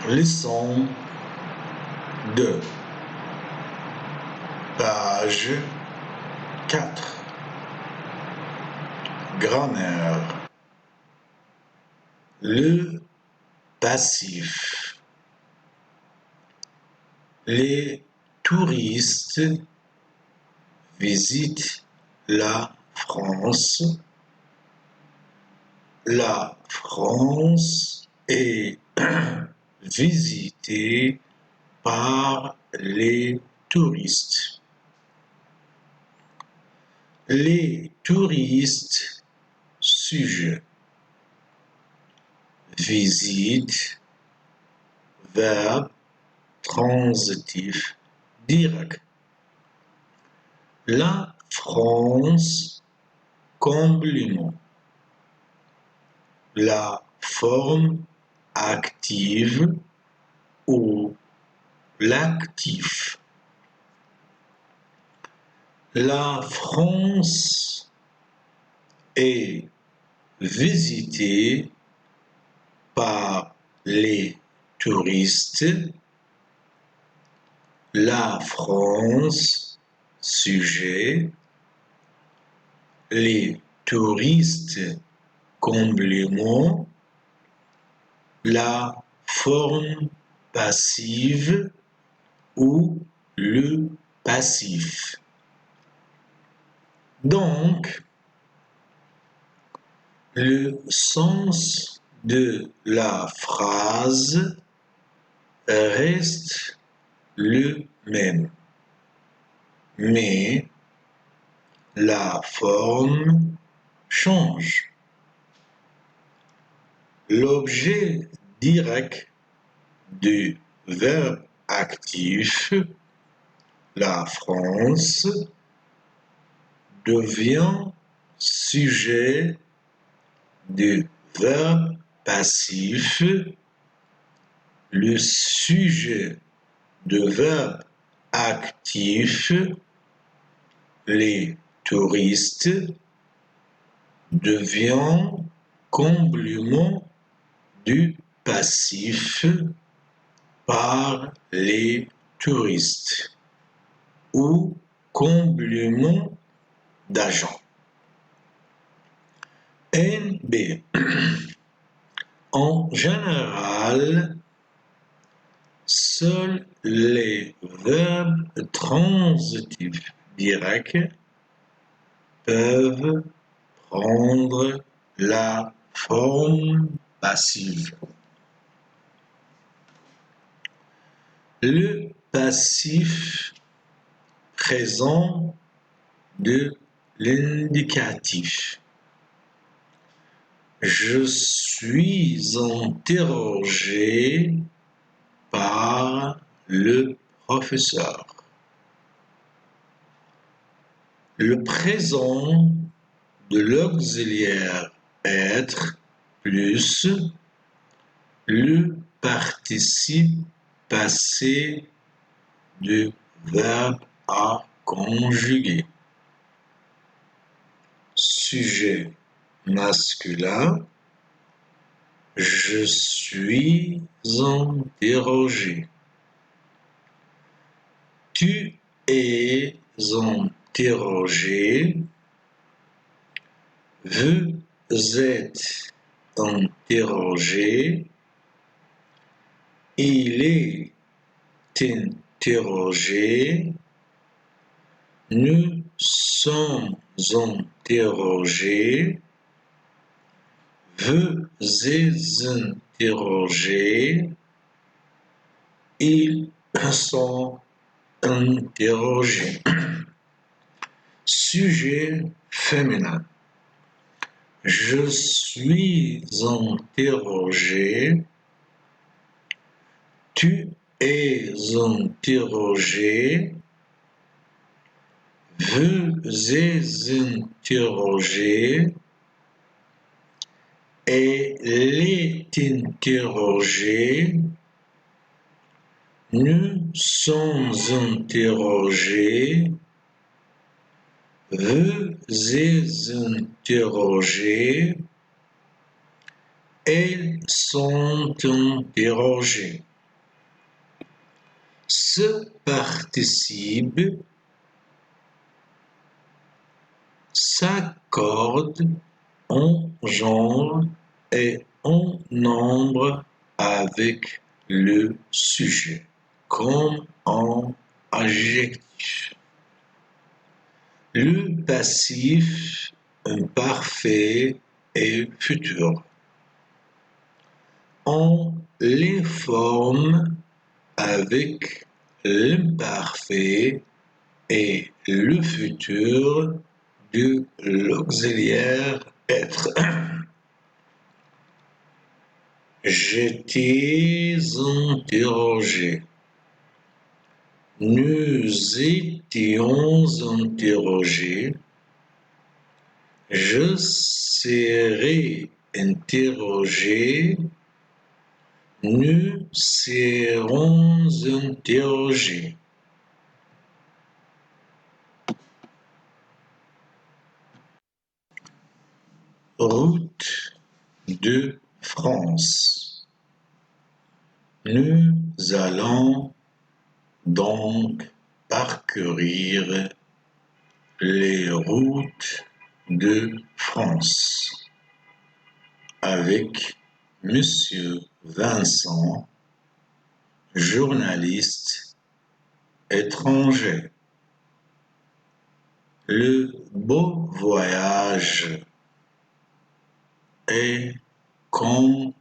Leçon 2, page 4. Grammaire. Le passif. Les touristes visitent la France. La France est visitée par les touristes. Les touristes, sujet, visite, verbe, transitif, direct. La France, complément. La forme active ou l'actif. La France est visitée par les touristes. La France, sujet. Les touristes, complément. La forme passive ou le passif. Donc, le sens de la phrase reste le même, mais la forme change. L'objet direct du verbe actif, la France, devient sujet du verbe passif. Le sujet de verbe actif, les touristes, devient complément du passif par les touristes ou complément d'agent. NB. En général, seuls les verbes transitifs directs peuvent prendre la forme passive. Le passif présent de l'indicatif. Je suis interrogé par le professeur. Le présent de l'auxiliaire être plus le participe passé du verbe à conjuguer. Sujet masculin. Je suis interrogé. Tu es interrogé. Vous êtes interrogé. Il est interrogé. Nous sommes interrogés. Vous êtes interrogé. Ils sont interrogés. Sujet féminin. Je suis interrogé. Tu es interrogé. Vous êtes interrogé. Elle est interrogée. Nous sommes interrogés. Vous êtes interrogés. Elles sont interrogées. Ce participe s'accorde en genre et en nombre avec le sujet, comme en adjectif. Le passif imparfait et futur. On les forme avec l'imparfait et le futur de l'auxiliaire être. J'étais interrogé. Nous étions interrogés. Je serai interrogé. Nous serons interrogés. Route de France. Nous allons donc parcourir les routes de France avec Monsieur Vincent, journaliste étranger. Le beau voyage est comme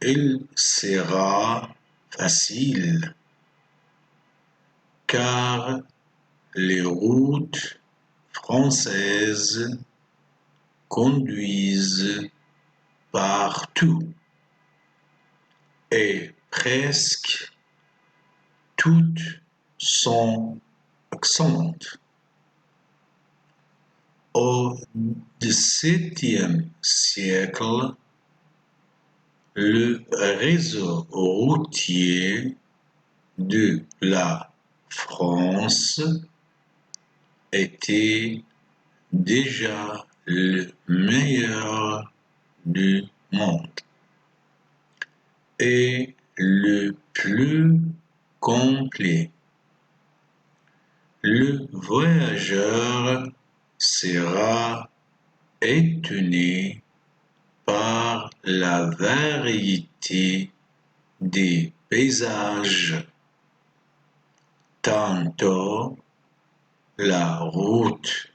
il sera facile, car les routes françaises conduisent partout et presque toutes sont excellentes. Au XVIIe siècle, le réseau routier de la France était déjà le meilleur du monde et le plus complet. Le voyageur sera étonné par la variété des paysages. Tantôt, la route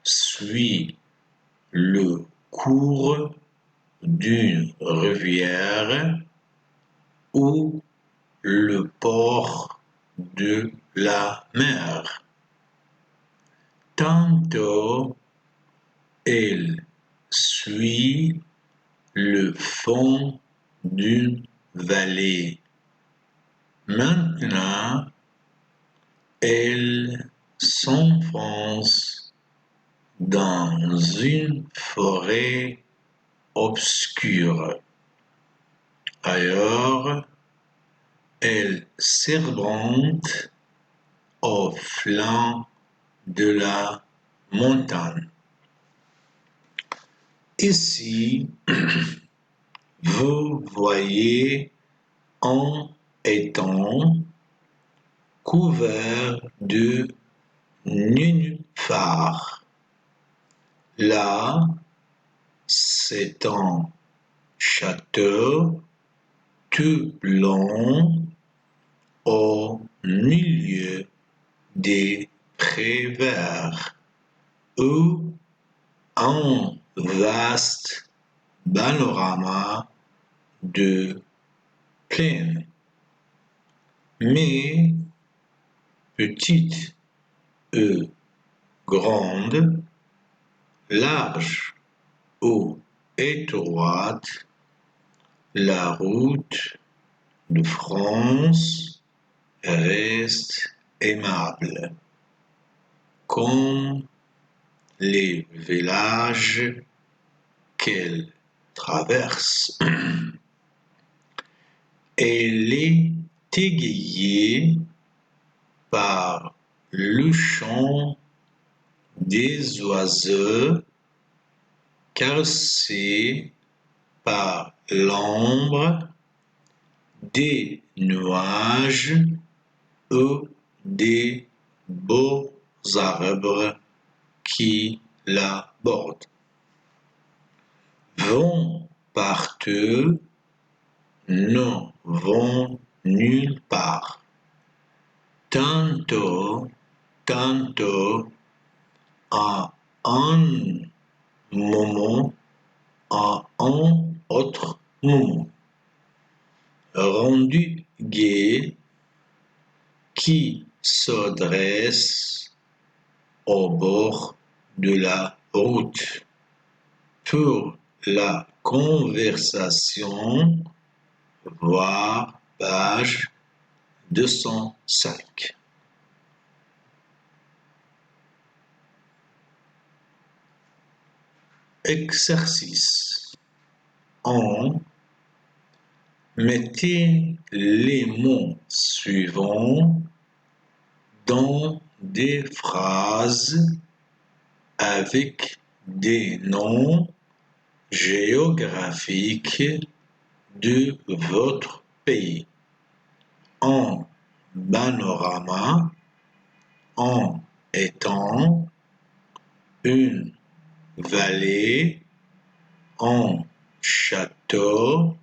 suit le cours d'une rivière ou le port de la mer. Tantôt, elle suit le fond d'une vallée. Maintenant, elle s'enfonce dans une forêt obscure. Ailleurs, elle serpente au flanc de la montagne. Ici, vous voyez un étang couvert de nénuphars. Là, c'est un château tout blanc au milieu des prés verts ou un vaste panorama de plaine. Mais petite et grande, large ou étroite, la route de France reste aimable, comme les villages qu'elle traverse. Elle est égayée par le chant des oiseaux, caressée par l'ombre des nuages des beaux arbres qui la bordent. Vont partout, ne vont nulle part. Tantôt, à un moment, à un autre moment. Rendu gai, qui se dresse au bord de la route. Pour la conversation, voir page 205. Exercice 1. Mettez les mots suivants dans des phrases avec des noms géographiques de votre pays. Un panorama, un étang, une vallée, un château,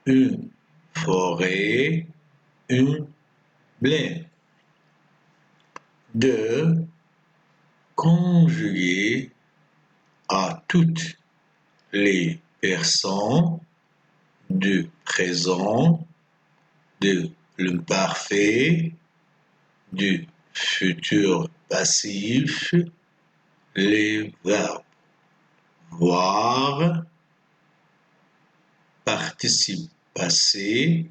une forêt, une plaine. 2. Conjuguer à toutes les personnes du présent, de l'imparfait, du futur passif, les verbes voir, participe passé,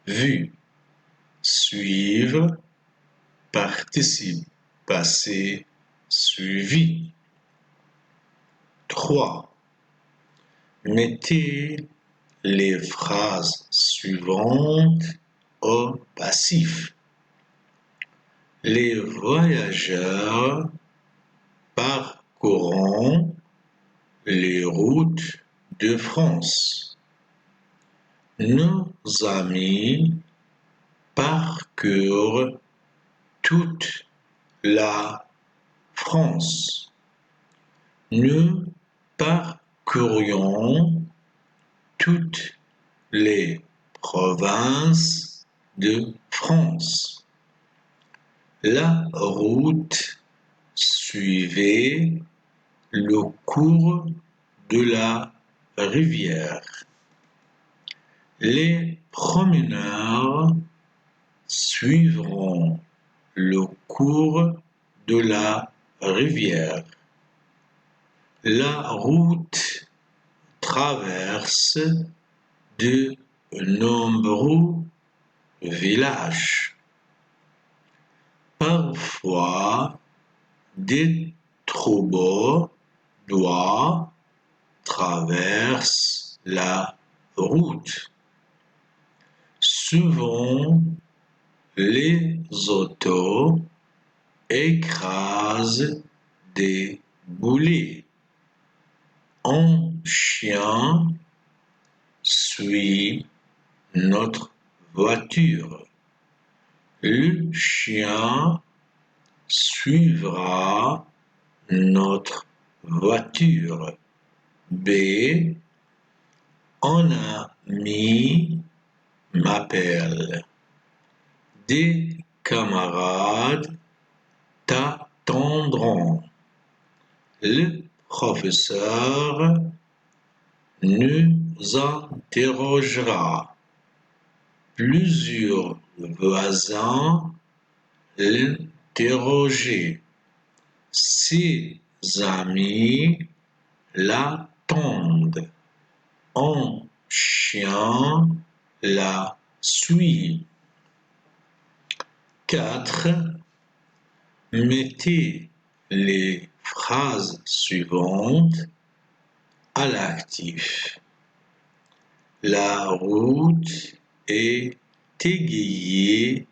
vu, suivre, participe passé, suivi. 3. Mettez les phrases suivantes au passif. Les voyageurs parcourant les routes de France. Nos amis parcourent toute la France. Nous parcourions toutes les provinces de France. La route suivait le cours de la rivière. Les promeneurs suivront le cours de la rivière. La route traverse de nombreux villages. Parfois, des troupeaux d'oies traversent la route. Souvent, les autos écrasent des boulets. Un chien suit notre voiture. Le chien suivra notre voiture. B. Un ami m'appelle. Des camarades t'attendront. Le professeur nous interrogera. Plusieurs voisins l'interrogeaient. Ses amis l'attendent. Un chien la suit. 4. Mettez les phrases suivantes à l'actif. La route est égayée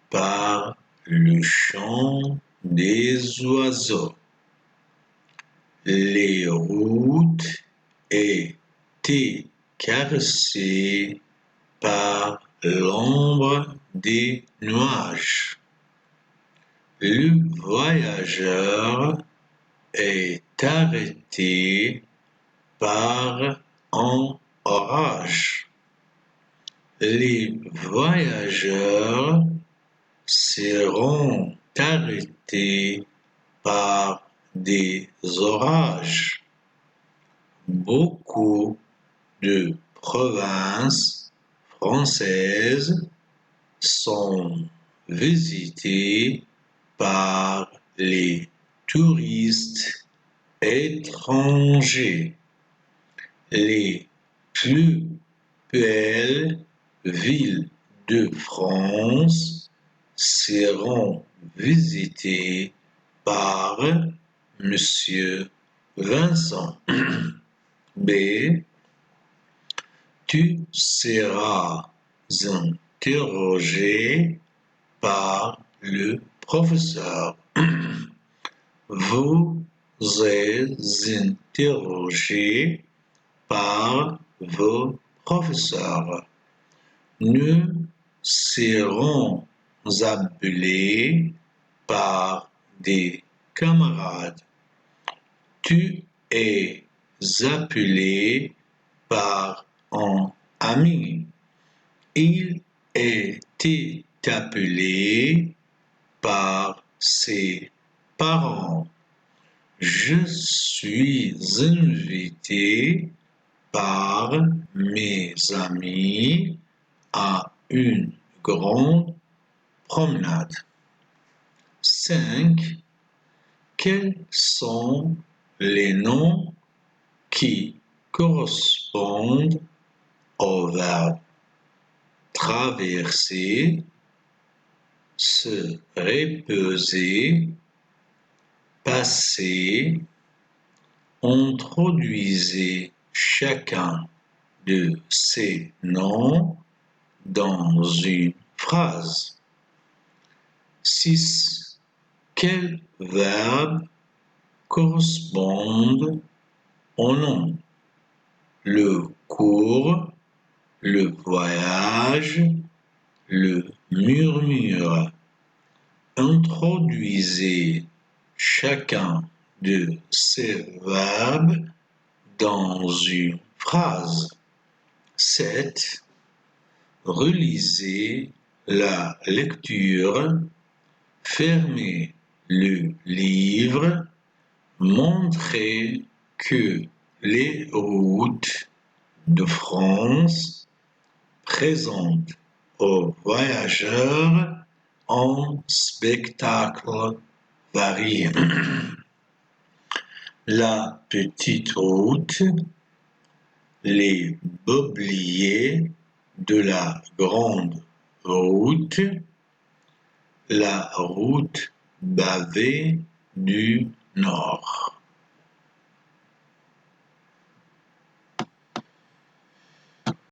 par le chant des oiseaux. Les routes étaient caressées par l'ombre des nuages. Le voyageur est arrêté par un orage. Les voyageurs seront arrêtés par des orages. Beaucoup de provinces françaises sont visitées par les touristes étrangers. Les plus belles villes de France seront visitées par Monsieur Vincent. B. Tu seras interrogé par le professeur. Vous êtes interrogé par vos professeurs. Nous serons appelés par des camarades. Tu es appelé par un ami. Il était appelé par ses parents. Je suis invité par mes amis à une grande promenade. 5. Quels sont les noms qui correspondent au verbe traverser, se reposer, passer? Introduisez chacun de ces noms dans une phrase. 6. Quels verbes correspondent au nom? Le cours, le voyage, le murmure. Introduisez chacun de ces verbes dans une phrase. 7. Relisez la lecture, fermez le livre, montrez que les routes de France présentent aux voyageurs un spectacle varié. La petite route, les boucliers de la grande route, la route pavée du Nord.